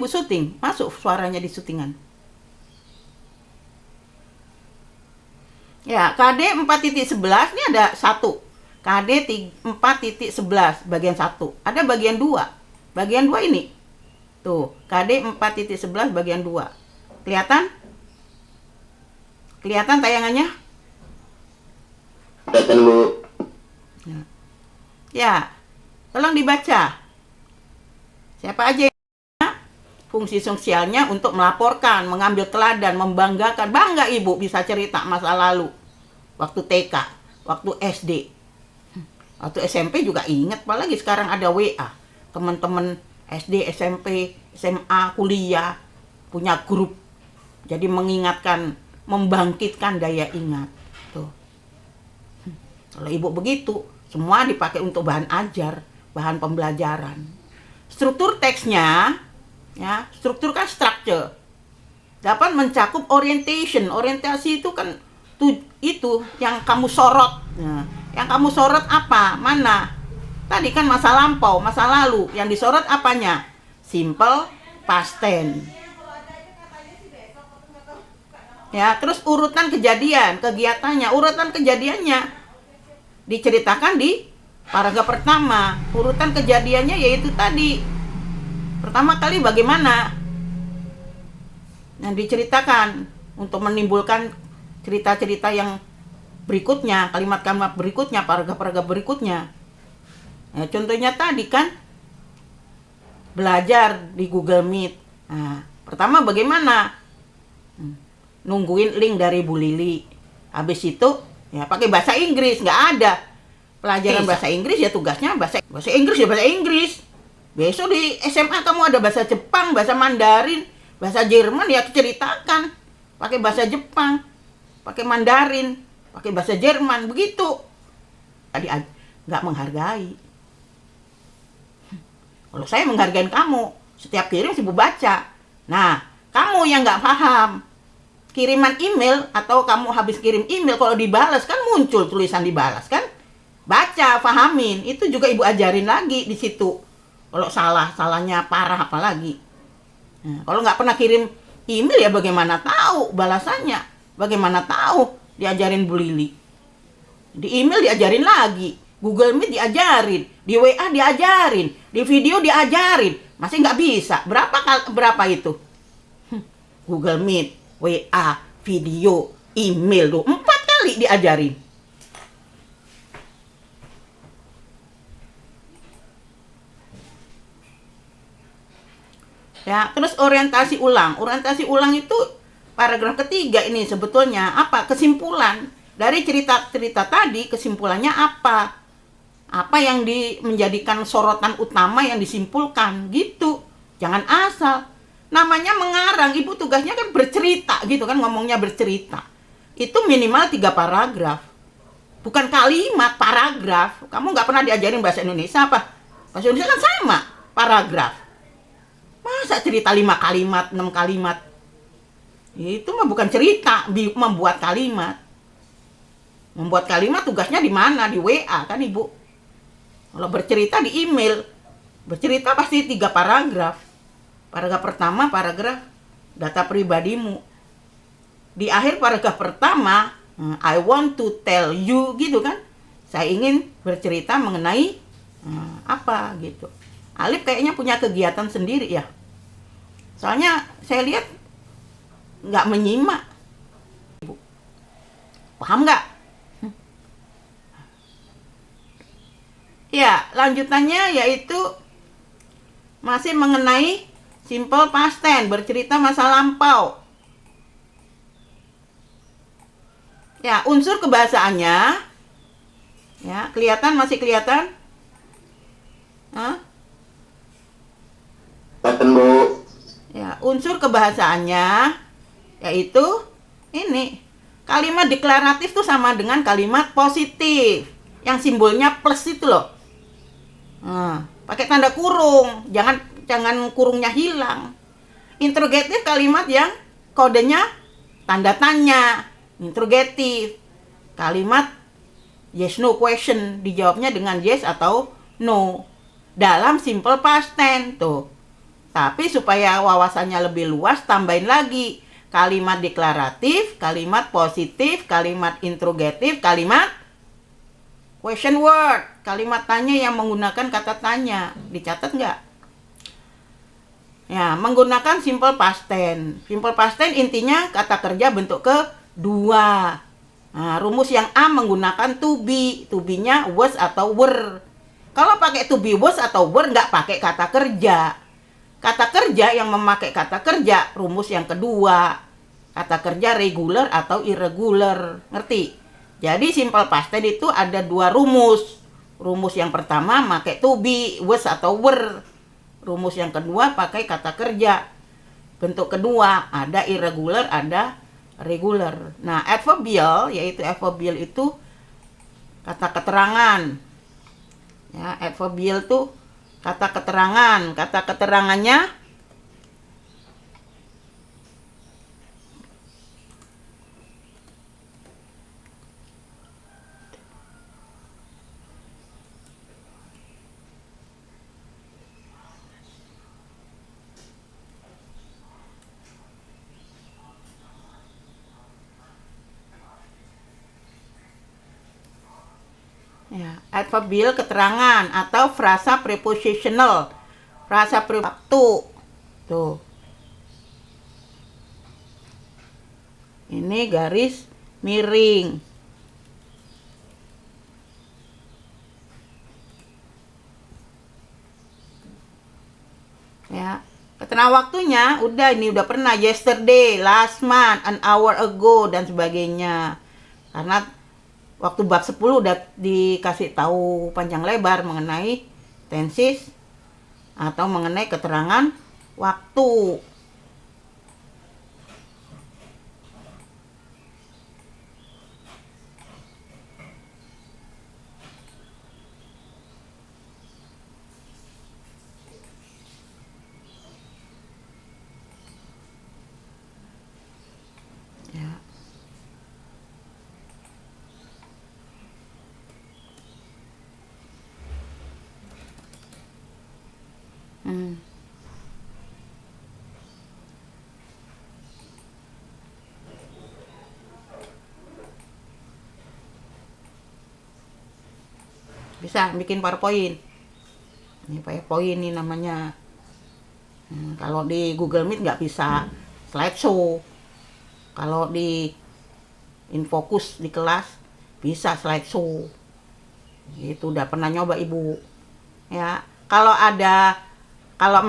Ibu syuting, masuk suaranya di syutingan. Ya, KD 4.11 ini ada 1. KD 4.11 bagian 1. Ada bagian 2. Bagian 2 ini. Tuh, KD 4.11 bagian 2. Kelihatan? Kelihatan tayangannya? Kelihatan, Bu. Ya, tolong dibaca. Siapa aja fungsi sosialnya untuk melaporkan, mengambil teladan, membanggakan. Bangga ibu bisa cerita masa lalu. Waktu TK, waktu SD. Waktu SMP juga ingat, apalagi sekarang ada WA. Teman-teman SD, SMP, SMA, kuliah, punya grup. Jadi mengingatkan, membangkitkan daya ingat. Tuh. Kalau ibu begitu, semua dipakai untuk bahan ajar, bahan pembelajaran. Struktur teksnya, ya, struktur kan structure, dapat mencakup orientation. Orientasi itu kan itu yang kamu sorot. Nah, yang kamu sorot apa? Mana? Tadi kan masa lampau, masa lalu. Yang disorot apanya? Simple past tense. Ya, terus urutan kejadian, kegiatannya, urutan kejadiannya diceritakan di paragraf pertama. Urutan kejadiannya yaitu tadi. Pertama kali bagaimana yang diceritakan untuk menimbulkan cerita-cerita yang berikutnya, kalimat-kalimat berikutnya, paragraf-paragraf berikutnya. Nah, contohnya tadi kan belajar di Google Meet. Nah, pertama bagaimana? Nungguin link dari Bu Lili. Habis itu ya pakai bahasa Inggris, nggak ada pelajaran bahasa Inggris, ya tugasnya bahasa Inggris ya bahasa Inggris. Besok di SMA kamu ada bahasa Jepang, bahasa Mandarin, bahasa Jerman, ya ceritakan pakai bahasa Jepang, pakai Mandarin, pakai bahasa Jerman, begitu. Tadi nggak menghargai. Kalau saya menghargai kamu, setiap kirim ibu baca. Nah, kamu yang nggak paham, kiriman email atau kamu habis kirim email, kalau dibalas kan muncul tulisan dibalas kan? Baca, pahamin, itu juga ibu ajarin lagi di situ. Kalau salahnya parah apalagi. Nah, kalau nggak pernah kirim email ya bagaimana tahu balasannya? Bagaimana tahu? Diajarin Bu Lili. Di email diajarin lagi, Google Meet diajarin, di WA diajarin, di video diajarin. Masih nggak bisa. Berapa itu? Google Meet, WA, video, email tuh 4 kali diajarin. Ya, terus orientasi ulang. Orientasi ulang itu paragraf ketiga ini sebetulnya apa? Kesimpulan dari cerita-cerita tadi, kesimpulannya apa? Apa yang menjadikan sorotan utama yang disimpulkan gitu. Jangan asal. Namanya mengarang, ibu tugasnya kan bercerita gitu kan, ngomongnya bercerita. Itu minimal 3 paragraf. Bukan kalimat, paragraf. Kamu nggak pernah diajarin bahasa Indonesia apa? Bahasa Indonesia kan sama, paragraf. Masa cerita 5 kalimat, 6 kalimat? Itu mah bukan cerita, membuat kalimat. Membuat kalimat tugasnya di mana? Di WA kan ibu. Kalau bercerita di email, bercerita pasti 3 paragraf. Paragraf pertama, paragraf data pribadimu. Di akhir paragraf pertama, I want to tell you gitu kan. Saya ingin bercerita mengenai apa gitu. Alif kayaknya punya kegiatan sendiri ya. Soalnya saya lihat nggak menyimak. Paham nggak? Ya, lanjutannya yaitu masih mengenai simple past tense, bercerita masa lampau. Ya, unsur kebahasaannya, ya kelihatan, masih kelihatan? Hah? Kelihatan, Bu. Ya, unsur kebahasaannya yaitu ini. Kalimat deklaratif tuh sama dengan kalimat positif yang simbolnya plus itu loh. Pakai tanda kurung, jangan kurungnya hilang. Interrogatif kalimat yang kodenya tanda tanya, interrogatif. Kalimat yes no question dijawabnya dengan yes atau no. Dalam simple past tense tuh. Tapi supaya wawasannya lebih luas, tambahin lagi kalimat deklaratif, kalimat positif, kalimat interrogatif, kalimat question word, kalimat tanya yang menggunakan kata tanya. Dicatat nggak? Ya, menggunakan simple past tense. Simple past tense intinya kata kerja bentuk kedua. Nah, rumus yang A menggunakan to be. To be-nya was atau were. Kalau pakai to be, was atau were, nggak pakai kata kerja. Kata kerja yang memakai kata kerja, rumus yang kedua. Kata kerja regular atau irregular. Ngerti? Jadi simple past tense itu ada dua rumus. Rumus yang pertama pakai to be, was atau were. Rumus yang kedua pakai kata kerja. Bentuk kedua ada irregular, ada regular. Nah, adverbial yaitu adverbial itu kata keterangan. Ya, adverbial itu kata keterangan. Kata keterangannya ya, adverbial keterangan atau frasa prepositional. Frasa waktu. Tuh. Ini garis miring. Ya. Keterangan waktunya ini udah pernah yesterday, last month, an hour ago dan sebagainya. Karena waktu bab 10 udah dikasih tahu panjang lebar mengenai tenses atau mengenai keterangan waktu. Ya. Bisa bikin PowerPoint. Ini PowerPoint ini namanya. Kalau di Google Meet nggak bisa slideshow. Kalau di Infocus di kelas bisa slideshow. Itu udah pernah nyoba Ibu. Ya, kalau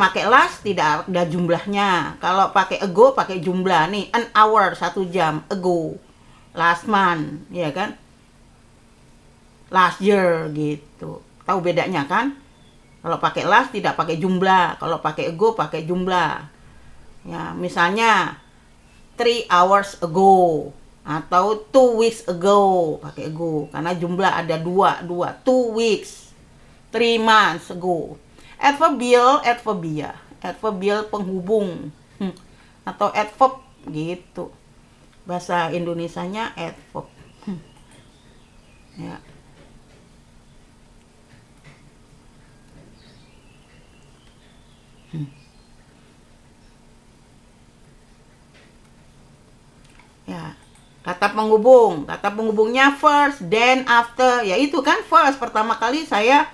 pakai last tidak ada jumlahnya. Kalau pakai ago pakai jumlah nih, an hour 1 jam ago. Last month, ya kan? Last year gitu. Tahu bedanya kan? Kalau pakai last tidak pakai jumlah, kalau pakai ago pakai jumlah. Ya, misalnya 3 hours ago atau 2 weeks ago pakai ago karena jumlah ada 2, 2 weeks, 3 months ago. Adverbial penghubung atau adverb gitu. Bahasa Indonesianya adverb. Ya. Ya, kata penghubungnya first, then, after. Ya itu kan first, pertama kali saya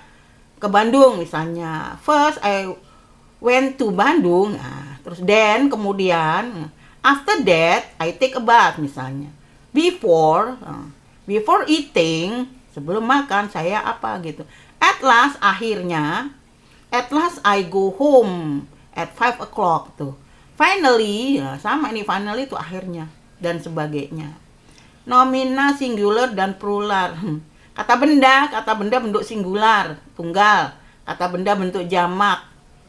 ke Bandung misalnya. First I went to Bandung. Nah, terus then kemudian after that I take a bath misalnya. Before eating, sebelum makan saya apa gitu. At last akhirnya, at last I go home at 5 o'clock tuh. Finally, sama ini finally itu akhirnya dan sebagainya. Nomina singular dan plural. Kata benda bentuk singular, tunggal. Kata benda bentuk jamak.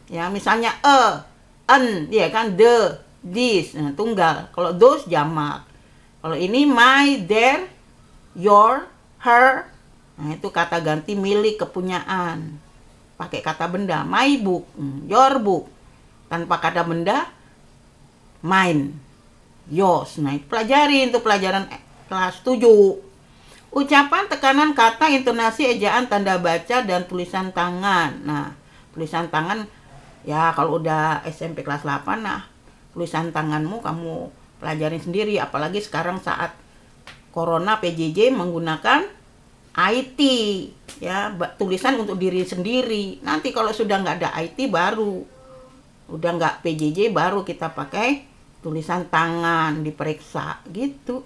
Ya, misalnya an, ya kan, the, this, tunggal. Kalau those jamak. Kalau ini my, their, your, her. Nah, itu kata ganti milik kepunyaan. Pakai kata benda, my book, your book. Tanpa kata benda, mine, yours. Nah, itu pelajari untuk pelajaran kelas 7. Ucapan, tekanan kata, intonasi, ejaan, tanda baca, dan tulisan tangan. Nah, tulisan tangan Ya kalau udah SMP kelas 8, nah tulisan tanganmu kamu pelajarin sendiri, apalagi sekarang saat corona PJJ menggunakan IT ya, tulisan untuk diri sendiri. Nanti kalau sudah nggak ada IT baru, udah nggak PJJ, baru kita pakai tulisan tangan diperiksa gitu.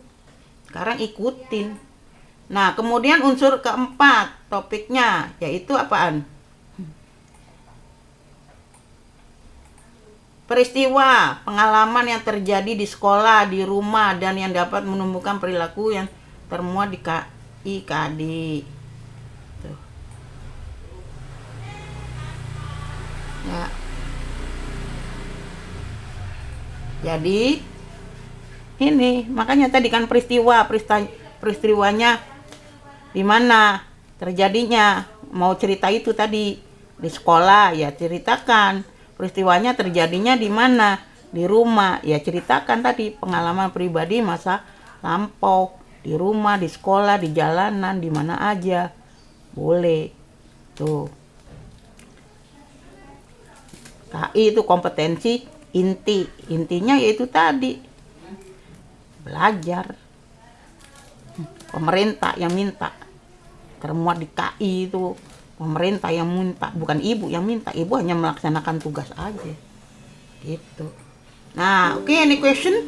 Sekarang ikutin. Nah kemudian unsur keempat topiknya yaitu apaan? Peristiwa, pengalaman yang terjadi di sekolah, di rumah, dan yang dapat menumbuhkan perilaku yang termuat di KIKD. Tuh. Ya. Jadi ini makanya tadi kan peristiwanya di mana terjadinya, mau cerita itu tadi di sekolah ya ceritakan. Peristiwanya terjadinya di mana? Di rumah. Ya ceritakan tadi pengalaman pribadi masa lampau, di rumah, di sekolah, di jalanan, di mana aja. Boleh. Tuh. KI itu kompetensi inti. Intinya yaitu tadi belajar. Pemerintah yang minta. Termuat di KI itu. Pemerintah yang minta, bukan ibu yang minta. Ibu hanya melaksanakan tugas aja gitu. Nah, oke, any question?